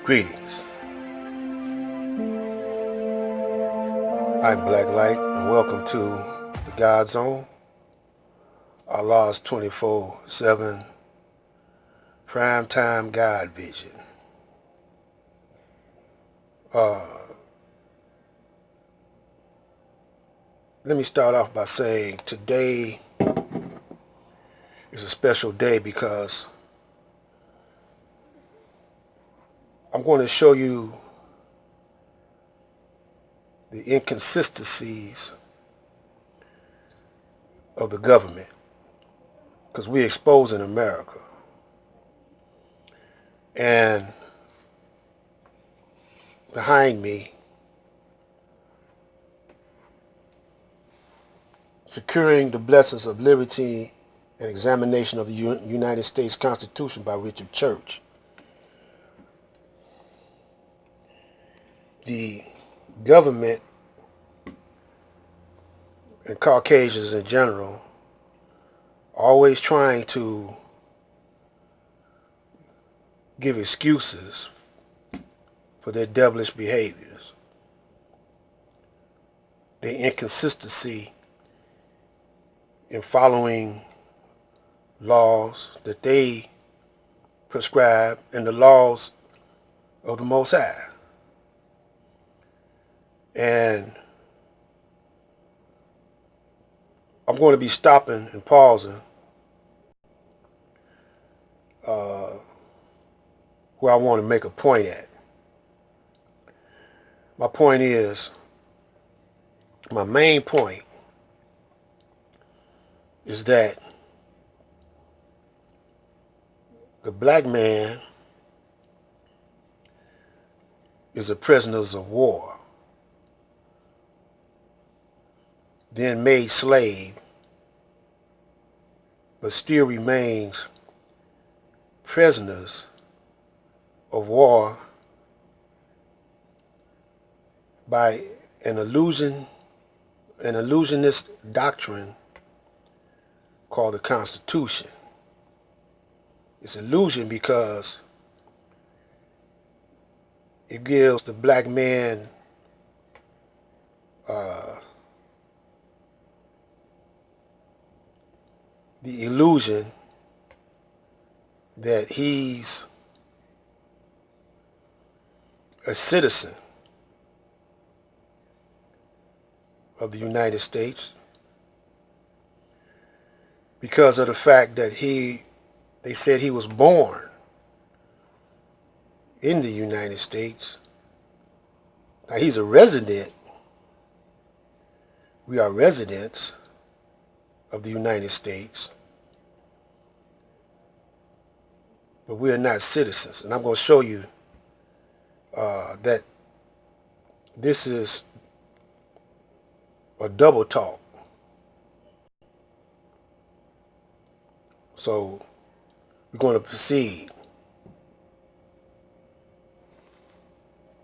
Greetings. I'm Black Light, and welcome to the God Zone, Allah's 24/7 primetime God vision. Let me start off by saying today is a special day because I'm going to show you the inconsistencies of the government because we're exposing America. And behind me, Securing the Blessings of Liberty and Examination of the United States Constitution by Richard Church. The government and Caucasians in general always trying to give excuses for their devilish behaviors, their inconsistency in following laws that they prescribe and the laws of the Most High. And I'm going to be stopping and pausing where I want to make a point at. My point is, my main point is that the black man is a prisoner of war, then made slave, but still remains prisoners of war by an illusionist doctrine called the Constitution. It's illusion because it gives the black man the illusion that he's a citizen of the United States because of the fact that they said he was born in the United States. Now he's a resident. We are residents of the United States, but we are not citizens. And I'm going to show you that this is a double talk. So we're going to proceed.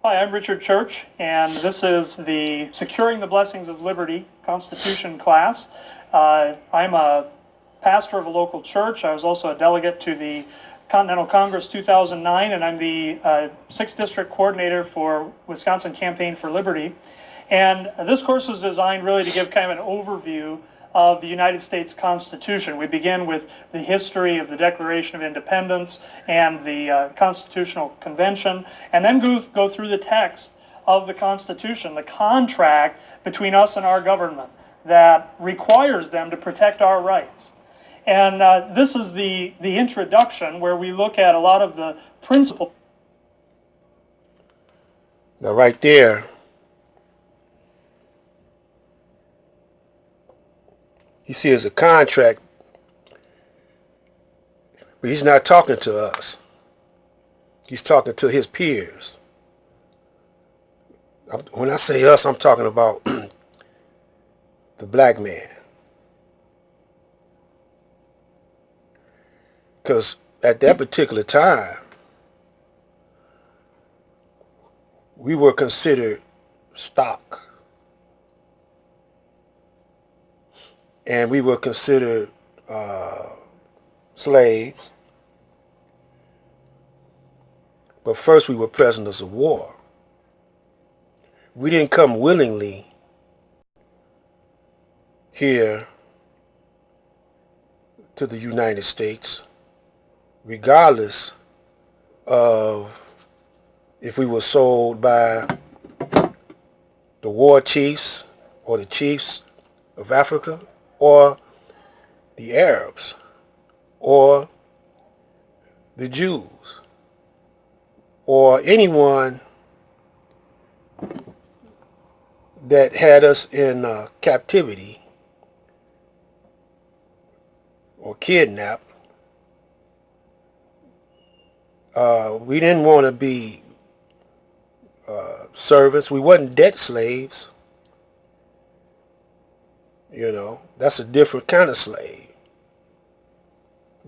Hi, I'm Richard Church, and this is the Securing the Blessings of Liberty Constitution class. I'm a pastor of a local church. I was also a delegate to the Continental Congress 2009, and I'm the 6th District Coordinator for Wisconsin Campaign for Liberty. And this course was designed really to give kind of an overview of the United States Constitution. We begin with the history of the Declaration of Independence and the Constitutional Convention, and then go through the text of the Constitution, the contract between us and our government that requires them to protect our rights. And this is the introduction where we look at a lot of the principles. Now right there, you see it's a contract, but he's not talking to us. He's talking to his peers. When I say us, I'm talking about the black man. Because at that particular time, we were considered stock. And we were considered slaves. But first we were prisoners of war. We didn't come willingly here to the United States, regardless of if we were sold by the war chiefs or the chiefs of Africa or the Arabs or the Jews or anyone that had us in captivity or kidnapped. We didn't want to be servants. We wasn't debt slaves. You know, that's a different kind of slave.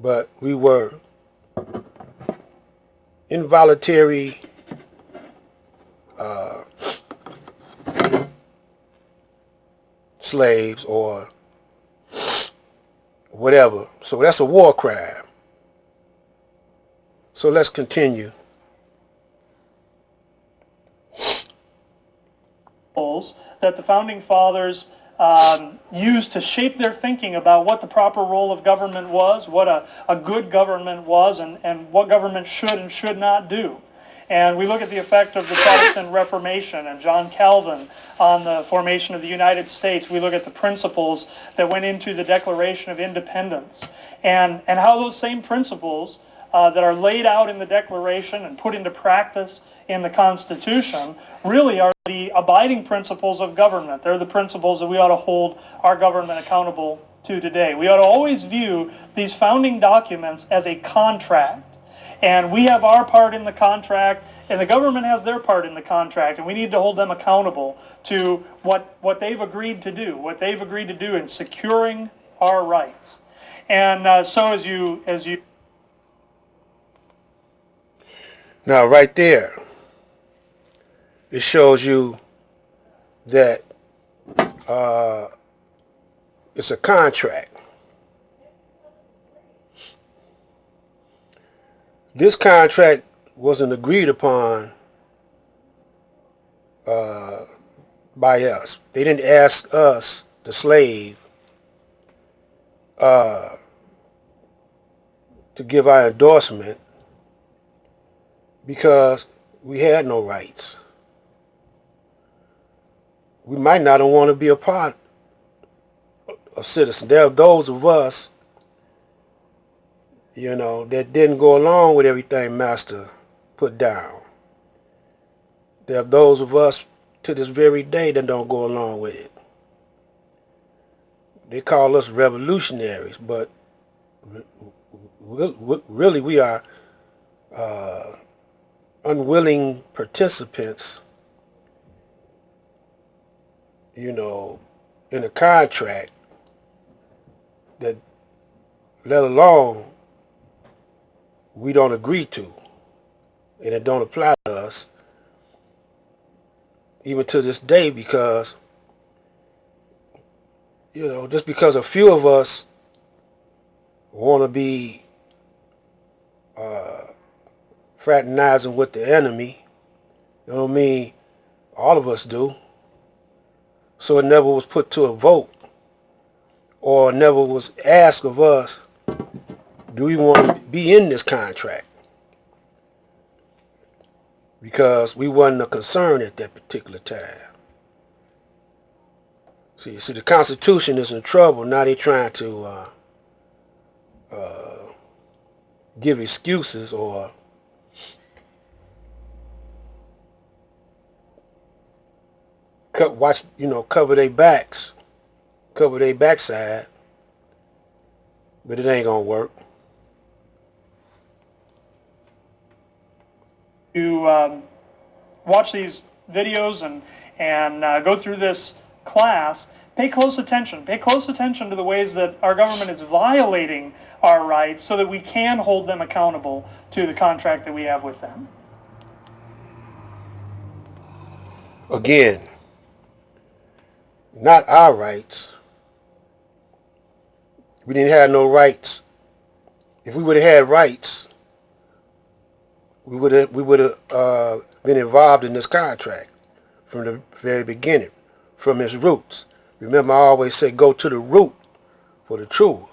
But we were involuntary slaves or whatever. So that's a war crime. So let's continue. That the Founding Fathers used to shape their thinking about what the proper role of government was, what a good government was, and what government should and should not do. And we look at the effect of the Protestant Reformation and John Calvin on the formation of the United States. We look at the principles that went into the Declaration of Independence and how those same principles that are laid out in the Declaration and put into practice in the Constitution really are the abiding principles of government. They're the principles that we ought to hold our government accountable to today. We ought to always view these founding documents as a contract. And we have our part in the contract, and the government has their part in the contract, and we need to hold them accountable to what they've agreed to do, in securing our rights. And so as you Now right there, it shows you that it's a contract. This contract wasn't agreed upon by us. They didn't ask us, the slave, to give our endorsement because we had no rights. We might not want to be a part of citizens. There are those of us, you know, that didn't go along with everything Master put down. There are those of us to this very day that don't go along with it. They call us revolutionaries, but really we are unwilling participants, you know, in a contract that, let alone, we don't agree to, and it don't apply to us even to this day, because, you know, just because a few of us want to be fraternizing with the enemy, you know what I mean, all of us do. So it never was put to a vote, or never was asked of us, do we want to be in this contract? Because we wasn't a concern at that particular time. See, the Constitution is in trouble. Now they're trying to give excuses or cover their backs, cover their backside, but it ain't gonna work. You watch these videos and go through this class, pay close attention. Pay close attention to the ways that our government is violating our rights so that we can hold them accountable to the contract that we have with them. Again, not our rights. We didn't have no rights. If we would have had rights, we would have been involved in this contract from the very beginning, from its roots. Remember, I always say go to the root for the truth.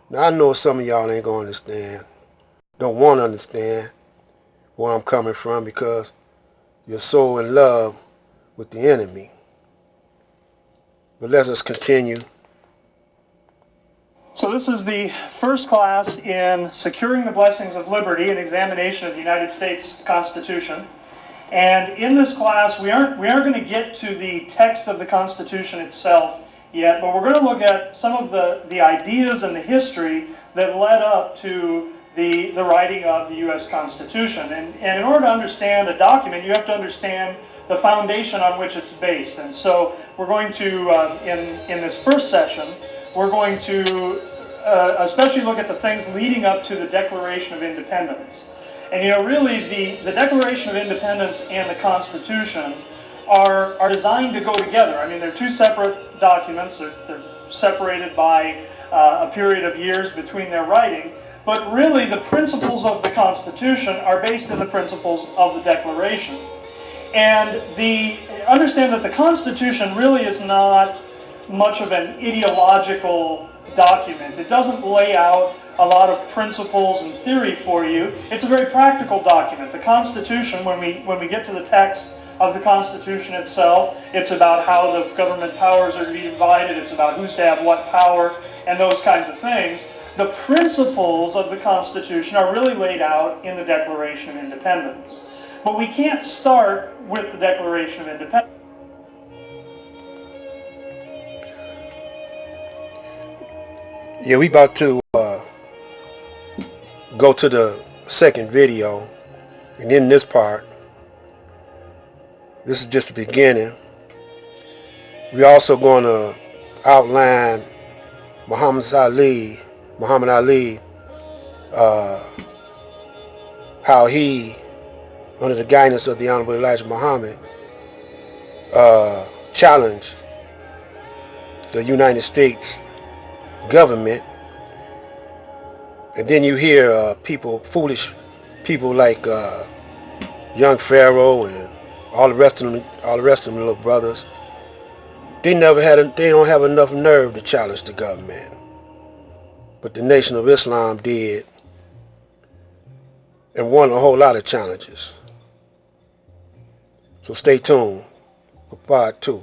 Now, I know some of y'all ain't going to understand, don't want to understand where I'm coming from because you're so in love with the enemy. But let us continue. So this is the first class in Securing the Blessings of Liberty, an examination of the United States Constitution. And in this class, we aren't going to get to the text of the Constitution itself yet, but we're going to look at some of the ideas and the history that led up to the writing of the U.S. Constitution. And in order to understand a document, you have to understand the foundation on which it's based. And so we're going to, in this first session, we're going to especially look at the things leading up to the Declaration of Independence. And really the Declaration of Independence and the Constitution are designed to go together. I mean, they're two separate documents. They're separated by a period of years between their writing. But really the principles of the Constitution are based in the principles of the Declaration. And understand that the Constitution really is not much of an ideological document. It doesn't lay out a lot of principles and theory for you. It's a very practical document. The Constitution, when we get to the text of the Constitution itself, it's about how the government powers are to be divided. It's about who's to have what power and those kinds of things. The principles of the Constitution are really laid out in the Declaration of Independence. But we can't start with the Declaration of Independence. Yeah, we about to go to the second video, and in this part, this is just the beginning. We're also going to outline Muhammad Ali, how he, under the guidance of the Honorable Elijah Muhammad, challenged the United States government. And then you hear foolish people like young Pharaoh and all the rest of them little brothers. They don't have enough nerve to challenge the government. But the Nation of Islam did, and won a whole lot of challenges. So stay tuned for part 2.